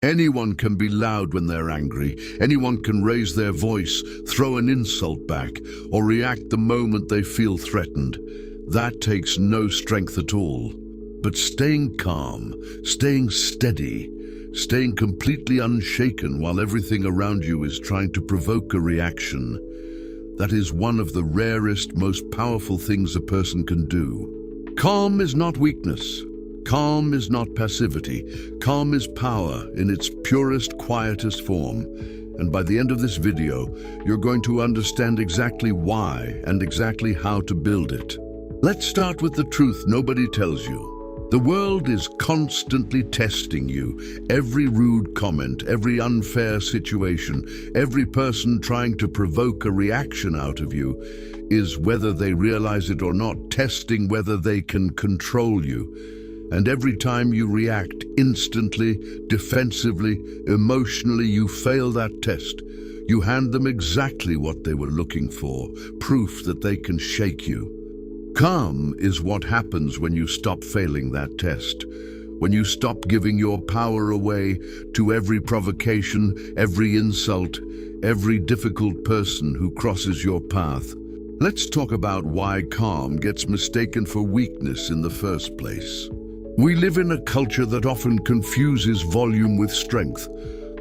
Anyone can be loud when they're angry. Anyone can raise their voice, throw an insult back, or react the moment they feel threatened. That takes no strength at all. But staying calm, staying steady, staying completely unshaken while everything around you is trying to provoke a reaction, that is one of the rarest, most powerful things a person can do. Calm is not weakness. Calm is not passivity. Calm is power in its purest, quietest form. And by the end of this video, you're going to understand exactly why and exactly how to build it. Let's start with the truth nobody tells you. The world is constantly testing you. Every rude comment, every unfair situation, every person trying to provoke a reaction out of you is, whether they realize it or not, testing whether they can control you. And every time you react instantly, defensively, emotionally, you fail that test. You hand them exactly what they were looking for, proof that they can shake you. Calm is what happens when you stop failing that test, when you stop giving your power away to every provocation, every insult, every difficult person who crosses your path. Let's talk about why calm gets mistaken for weakness in the first place. We live in a culture that often confuses volume with strength.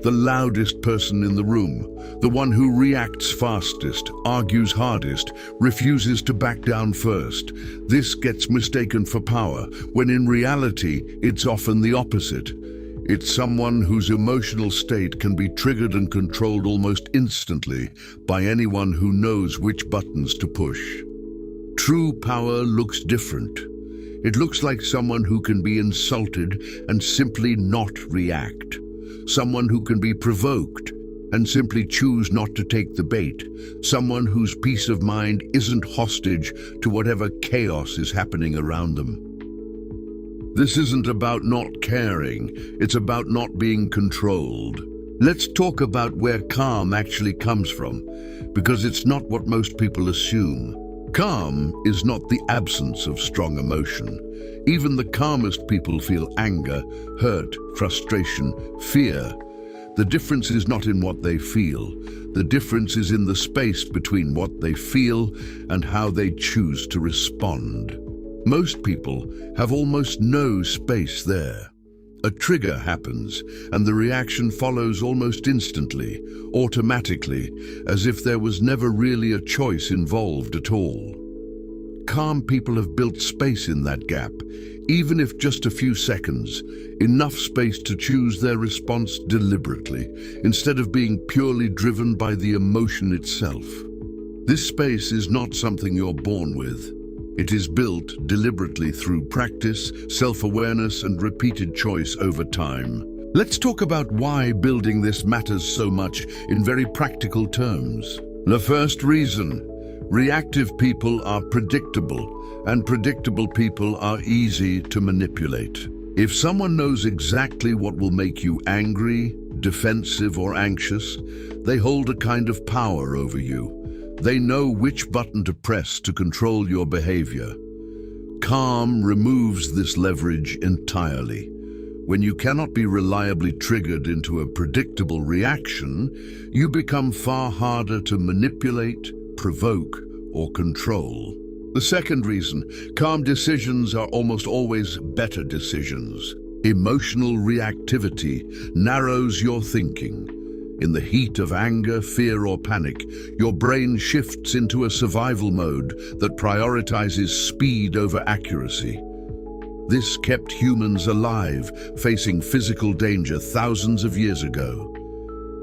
The loudest person in the room, the one who reacts fastest, argues hardest, refuses to back down first. This gets mistaken for power, when in reality, it's often the opposite. It's someone whose emotional state can be triggered and controlled almost instantly by anyone who knows which buttons to push. True power looks different. It looks like someone who can be insulted and simply not react. Someone who can be provoked and simply choose not to take the bait. Someone whose peace of mind isn't hostage to whatever chaos is happening around them. This isn't about not caring, it's about not being controlled. Let's talk about where calm actually comes from, because it's not what most people assume. Calm is not the absence of strong emotion. Even the calmest people feel anger, hurt, frustration, fear. The difference is not in what they feel. The difference is in the space between what they feel and how they choose to respond. Most people have almost no space there. A trigger happens, and the reaction follows almost instantly, automatically, as if there was never really a choice involved at all. Calm people have built space in that gap, even if just a few seconds, enough space to choose their response deliberately, instead of being purely driven by the emotion itself. This space is not something you're born with. It is built deliberately through practice, self-awareness, and repeated choice over time. Let's talk about why building this matters so much in very practical terms. The first reason: reactive people are predictable, and predictable people are easy to manipulate. If someone knows exactly what will make you angry, defensive, or anxious, they hold a kind of power over you. They know which button to press to control your behavior. Calm removes this leverage entirely. When you cannot be reliably triggered into a predictable reaction, you become far harder to manipulate, provoke, or control. The second reason: calm decisions are almost always better decisions. Emotional reactivity narrows your thinking. In the heat of anger, fear, or panic, your brain shifts into a survival mode that prioritizes speed over accuracy. This kept humans alive, facing physical danger thousands of years ago.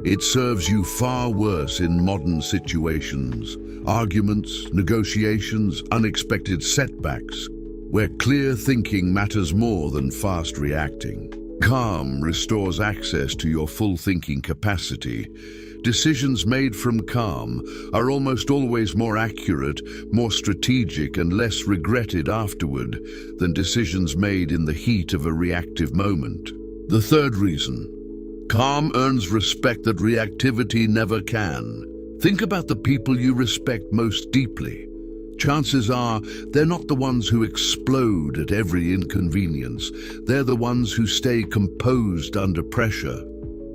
It serves you far worse in modern situations, arguments, negotiations, unexpected setbacks, where clear thinking matters more than fast reacting. Calm restores access to your full thinking capacity. Decisions made from calm are almost always more accurate, more strategic, and less regretted afterward than decisions made in the heat of a reactive moment. The third reason: calm earns respect that reactivity never can. Think about the people you respect most deeply. Chances are they're not the ones who explode at every inconvenience. They're the ones who stay composed under pressure.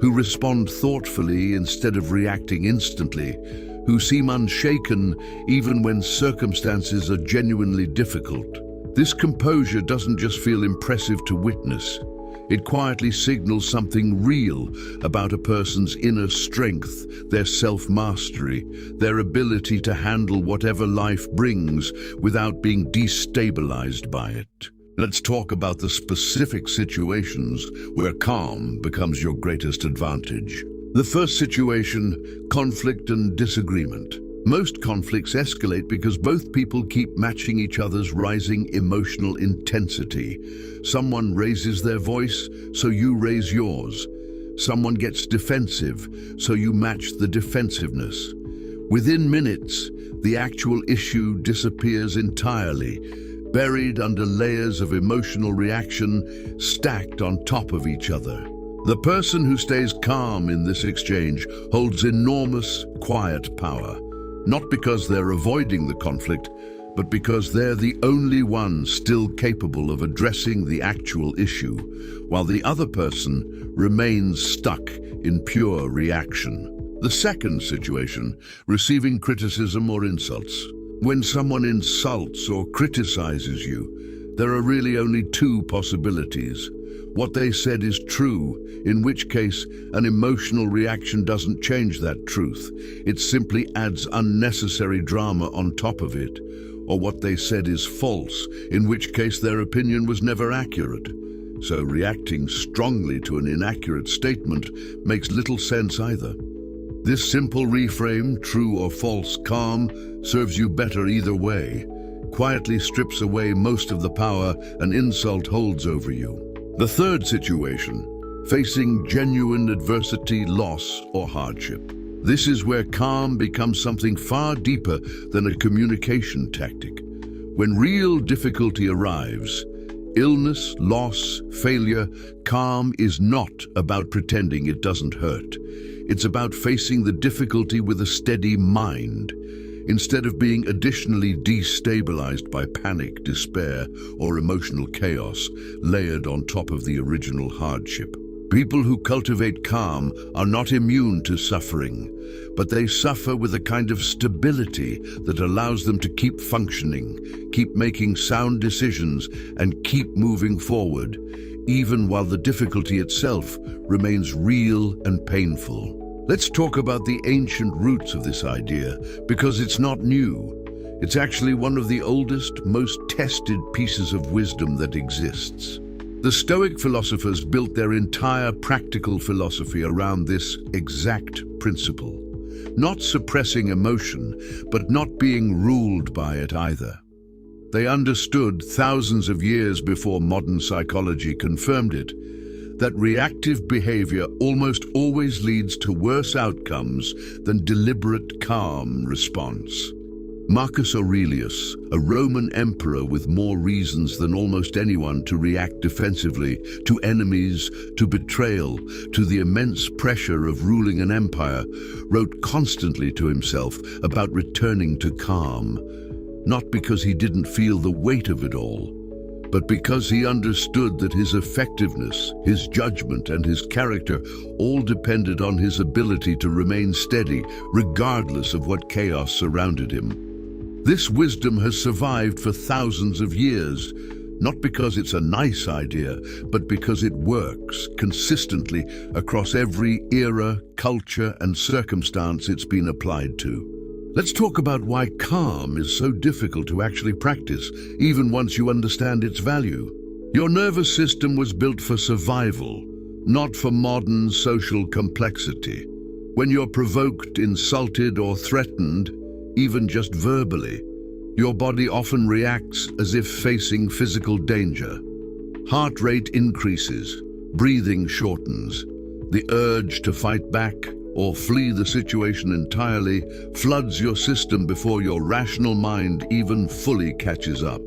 who respond thoughtfully instead of reacting instantly, who seem unshaken even when circumstances are genuinely difficult. This composure doesn't just feel impressive to witness. It quietly signals something real about a person's inner strength, their self-mastery, their ability to handle whatever life brings without being destabilized by it. Let's talk about the specific situations where calm becomes your greatest advantage. The first situation, conflict and disagreement. Most conflicts escalate because both people keep matching each other's rising emotional intensity. Someone raises their voice, so you raise yours. Someone gets defensive, so you match the defensiveness. Within minutes, the actual issue disappears entirely, buried under layers of emotional reaction stacked on top of each other. The person who stays calm in this exchange holds enormous, quiet power. Not because they're avoiding the conflict, but because they're the only one still capable of addressing the actual issue, while the other person remains stuck in pure reaction. The second situation, receiving criticism or insults. When someone insults or criticizes you, there are really only two possibilities. What they said is true, in which case an emotional reaction doesn't change that truth. It simply adds unnecessary drama on top of it. Or what they said is false, in which case their opinion was never accurate. So reacting strongly to an inaccurate statement makes little sense either. This simple reframe, true or false calm, serves you better either way. Quietly strips away most of the power an insult holds over you. The third situation, facing genuine adversity, loss, or hardship. This is where calm becomes something far deeper than a communication tactic. When real difficulty arrives, illness, loss, failure, calm is not about pretending it doesn't hurt. It's about facing the difficulty with a steady mind, instead of being additionally destabilized by panic, despair, or emotional chaos layered on top of the original hardship. People who cultivate calm are not immune to suffering, but they suffer with a kind of stability that allows them to keep functioning, keep making sound decisions, and keep moving forward, even while the difficulty itself remains real and painful. Let's talk about the ancient roots of this idea, because it's not new. It's actually one of the oldest, most tested pieces of wisdom that exists. The Stoic philosophers built their entire practical philosophy around this exact principle. Not suppressing emotion, but not being ruled by it either. They understood, thousands of years before modern psychology confirmed it, that reactive behavior almost always leads to worse outcomes than deliberate, calm response. Marcus Aurelius, a Roman emperor with more reasons than almost anyone to react defensively to enemies, to betrayal, to the immense pressure of ruling an empire, wrote constantly to himself about returning to calm, not because he didn't feel the weight of it all, but because he understood that his effectiveness, his judgment, and his character all depended on his ability to remain steady, regardless of what chaos surrounded him. This wisdom has survived for thousands of years, not because it's a nice idea, but because it works consistently across every era, culture, and circumstance it's been applied to. Let's talk about why calm is so difficult to actually practice, even once you understand its value. Your nervous system was built for survival, not for modern social complexity. When you're provoked, insulted, or threatened, even just verbally, your body often reacts as if facing physical danger. Heart rate increases, breathing shortens. The urge to fight back or flee the situation entirely floods your system before your rational mind even fully catches up.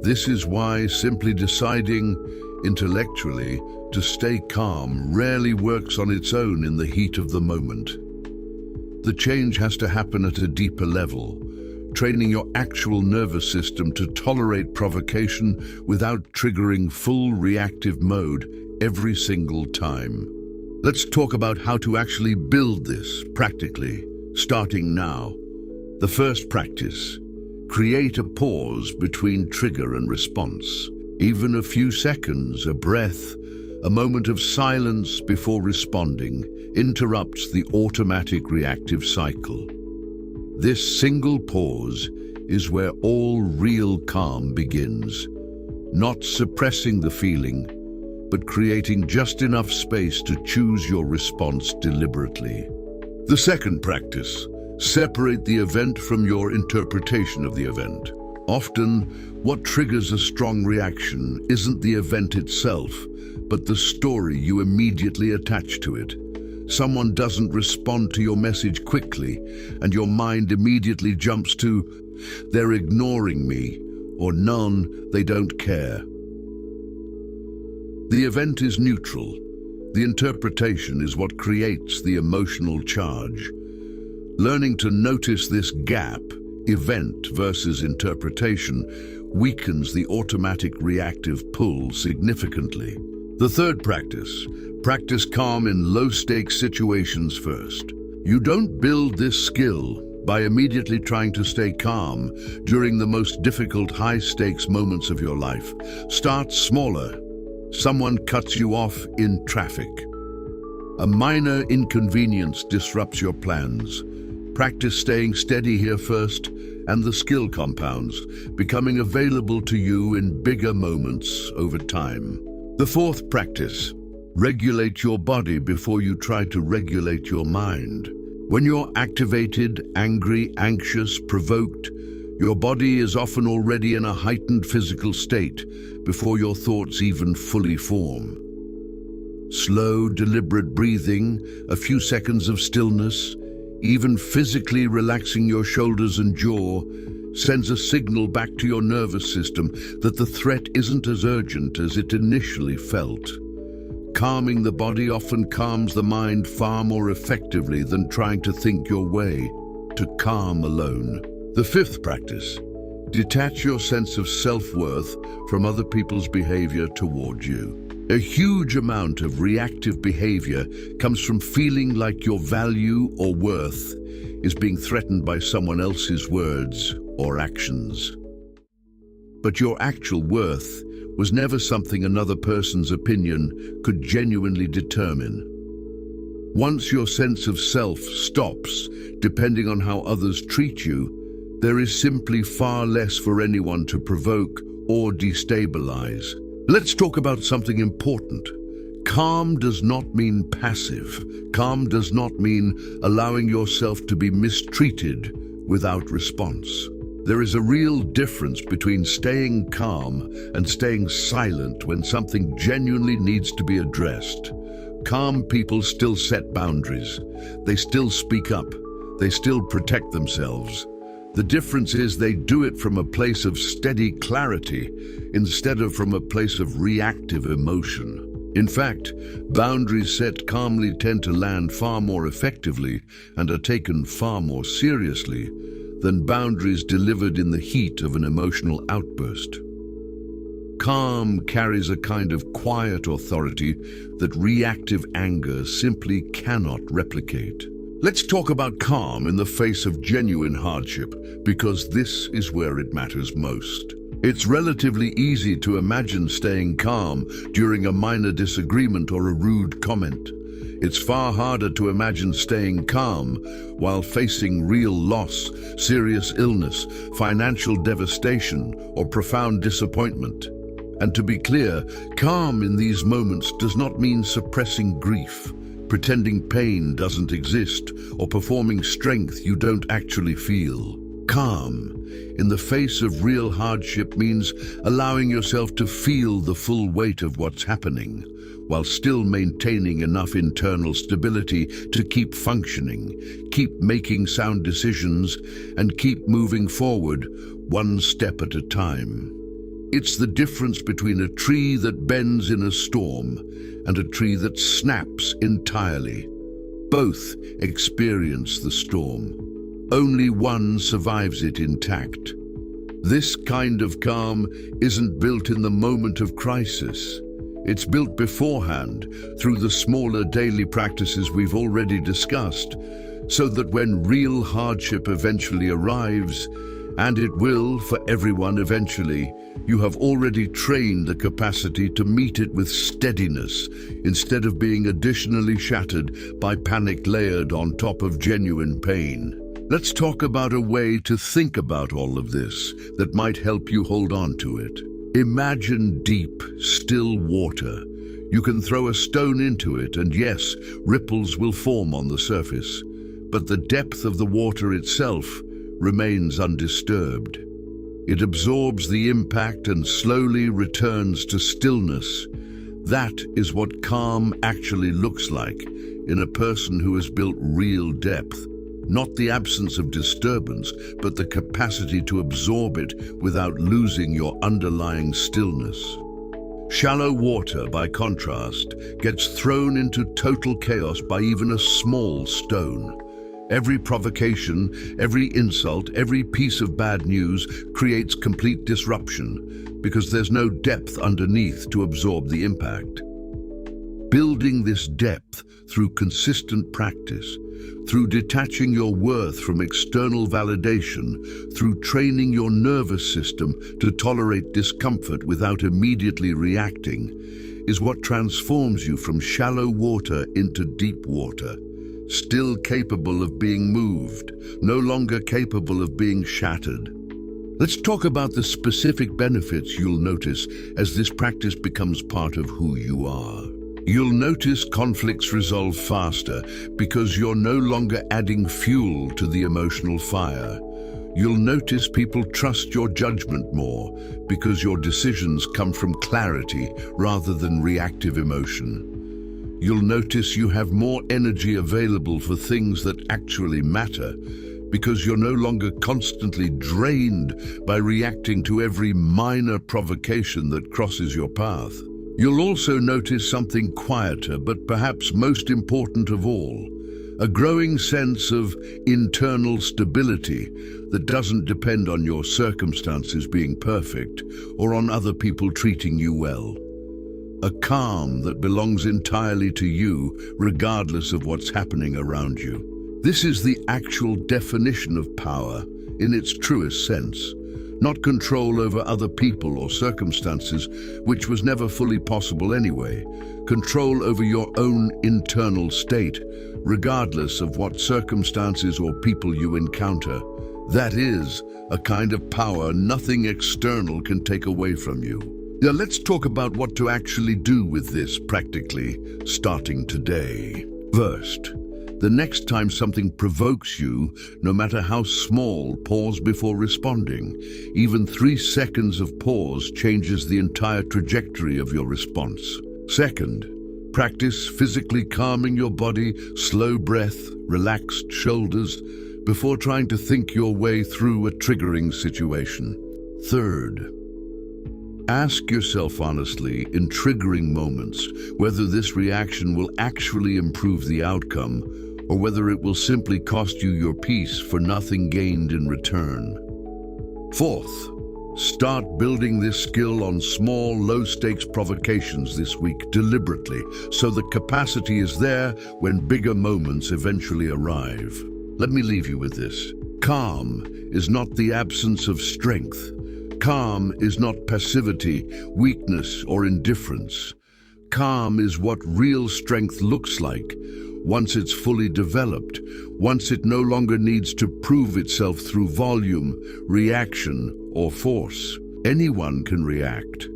This is why simply deciding intellectually to stay calm rarely works on its own in the heat of the moment. The change has to happen at a deeper level, training your actual nervous system to tolerate provocation without triggering full reactive mode every single time. Let's talk about how to actually build this practically, starting now. The first practice: create a pause between trigger and response. Even a few seconds, a breath, a moment of silence before responding interrupts the automatic reactive cycle. This single pause is where all real calm begins. Not suppressing the feeling, but creating just enough space to choose your response deliberately. The second practice: separate the event from your interpretation of the event. Often, what triggers a strong reaction isn't the event itself, but the story you immediately attach to it. Someone doesn't respond to your message quickly, and your mind immediately jumps to, "They're ignoring me," or "None, they don't care." The event is neutral. The interpretation is what creates the emotional charge. Learning to notice this gap, event versus interpretation, weakens the automatic reactive pull significantly. The third practice: practice calm in low-stakes situations first. You don't build this skill by immediately trying to stay calm during the most difficult high-stakes moments of your life. Start smaller. Someone cuts you off in traffic. A minor inconvenience disrupts your plans. Practice staying steady here first, and the skill compounds, becoming available to you in bigger moments over time. The fourth practice: regulate your body before you try to regulate your mind. When you're activated, angry, anxious, provoked, your body is often already in a heightened physical state before your thoughts even fully form. Slow, deliberate breathing, a few seconds of stillness, even physically relaxing your shoulders and jaw, sends a signal back to your nervous system that the threat isn't as urgent as it initially felt. Calming the body often calms the mind far more effectively than trying to think your way to calm alone. The fifth practice: detach your sense of self-worth from other people's behavior toward you. A huge amount of reactive behavior comes from feeling like your value or worth is being threatened by someone else's words or actions. But your actual worth was never something another person's opinion could genuinely determine. Once your sense of self stops depending on how others treat you, there is simply far less for anyone to provoke or destabilize. Let's talk about something important. Calm does not mean passive. Calm does not mean allowing yourself to be mistreated without response. There is a real difference between staying calm and staying silent when something genuinely needs to be addressed. Calm people still set boundaries. They still speak up. They still protect themselves. The difference is they do it from a place of steady clarity instead of from a place of reactive emotion. In fact, boundaries set calmly tend to land far more effectively and are taken far more seriously than boundaries delivered in the heat of an emotional outburst. Calm carries a kind of quiet authority that reactive anger simply cannot replicate. Let's talk about calm in the face of genuine hardship, because this is where it matters most. It's relatively easy to imagine staying calm during a minor disagreement or a rude comment. It's far harder to imagine staying calm while facing real loss, serious illness, financial devastation, or profound disappointment. And to be clear, calm in these moments does not mean suppressing grief, pretending pain doesn't exist, or performing strength you don't actually feel. Calm in the face of real hardship means allowing yourself to feel the full weight of what's happening, while still maintaining enough internal stability to keep functioning, keep making sound decisions, and keep moving forward one step at a time. It's the difference between a tree that bends in a storm and a tree that snaps entirely. Both experience the storm. Only one survives it intact. This kind of calm isn't built in the moment of crisis. It's built beforehand through the smaller daily practices we've already discussed, so that when real hardship eventually arrives, and it will for everyone eventually, you have already trained the capacity to meet it with steadiness instead of being additionally shattered by panic layered on top of genuine pain. Let's talk about a way to think about all of this that might help you hold on to it. Imagine deep, still water. You can throw a stone into it and yes, ripples will form on the surface, but the depth of the water itself remains undisturbed. It absorbs the impact and slowly returns to stillness. That is what calm actually looks like in a person who has built real depth. Not the absence of disturbance, but the capacity to absorb it without losing your underlying stillness. Shallow water, by contrast, gets thrown into total chaos by even a small stone. Every provocation, every insult, every piece of bad news creates complete disruption because there's no depth underneath to absorb the impact. Building this depth through consistent practice, through detaching your worth from external validation, through training your nervous system to tolerate discomfort without immediately reacting, is what transforms you from shallow water into deep water. Still capable of being moved, no longer capable of being shattered. Let's talk about the specific benefits you'll notice as this practice becomes part of who you are. You'll notice conflicts resolve faster because you're no longer adding fuel to the emotional fire. You'll notice people trust your judgment more because your decisions come from clarity rather than reactive emotion. You'll notice you have more energy available for things that actually matter because you're no longer constantly drained by reacting to every minor provocation that crosses your path. You'll also notice something quieter, but perhaps most important of all, a growing sense of internal stability that doesn't depend on your circumstances being perfect or on other people treating you well. A calm that belongs entirely to you, regardless of what's happening around you. This is the actual definition of power in its truest sense. Not control over other people or circumstances, which was never fully possible anyway. Control over your own internal state, regardless of what circumstances or people you encounter. That is a kind of power nothing external can take away from you. Now let's talk about what to actually do with this practically, starting today. First, the next time something provokes you, no matter how small, pause before responding. Even 3 seconds of pause changes the entire trajectory of your response. Second, practice physically calming your body, slow breath, relaxed shoulders, before trying to think your way through a triggering situation. Third, ask yourself honestly in triggering moments whether this reaction will actually improve the outcome or whether it will simply cost you your peace for nothing gained in return. Fourth, start building this skill on small, low-stakes provocations this week deliberately, so the capacity is there when bigger moments eventually arrive. Let me leave you with this. Calm is not the absence of strength. Calm is not passivity, weakness, or indifference. Calm is what real strength looks like once it's fully developed, once it no longer needs to prove itself through volume, reaction, or force. Anyone can react.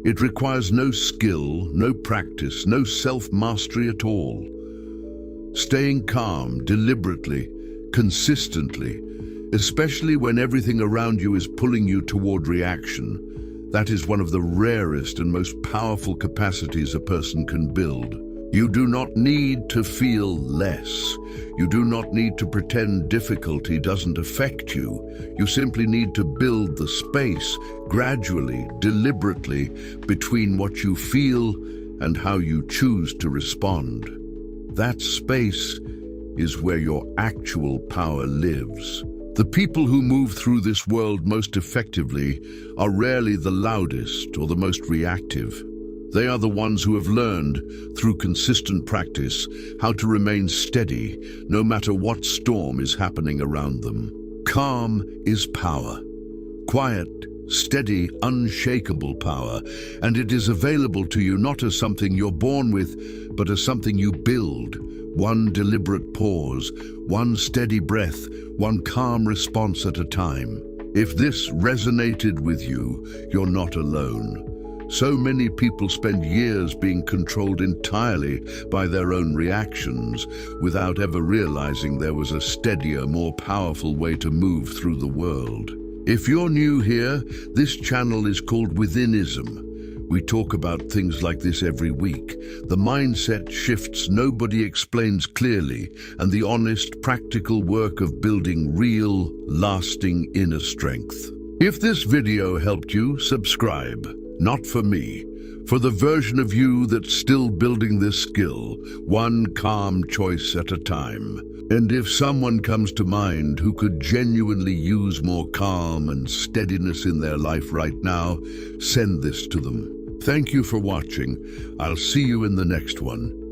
It requires no skill, no practice, no self-mastery at all. Staying calm deliberately, consistently, especially when everything around you is pulling you toward reaction, that is one of the rarest and most powerful capacities a person can build. You do not need to feel less. You do not need to pretend difficulty doesn't affect you. You simply need to build the space, gradually, deliberately, between what you feel and how you choose to respond. That space is where your actual power lives. The people who move through this world most effectively are rarely the loudest or the most reactive. They are the ones who have learned, through consistent practice, how to remain steady, no matter what storm is happening around them. Calm is power. Quiet, steady, unshakable power, and it is available to you not as something you're born with, but as something you build. One deliberate pause, one steady breath, one calm response at a time. If this resonated with you, you're not alone. So many people spend years being controlled entirely by their own reactions, without ever realizing there was a steadier, more powerful way to move through the world. If you're new here, this channel is called Withinism. We talk about things like this every week. The mindset shifts nobody explains clearly, and the honest, practical work of building real, lasting inner strength. If this video helped you, subscribe. Not for me, for the version of you that's still building this skill, one calm choice at a time. And if someone comes to mind who could genuinely use more calm and steadiness in their life right now, send this to them. Thank you for watching. I'll see you in the next one.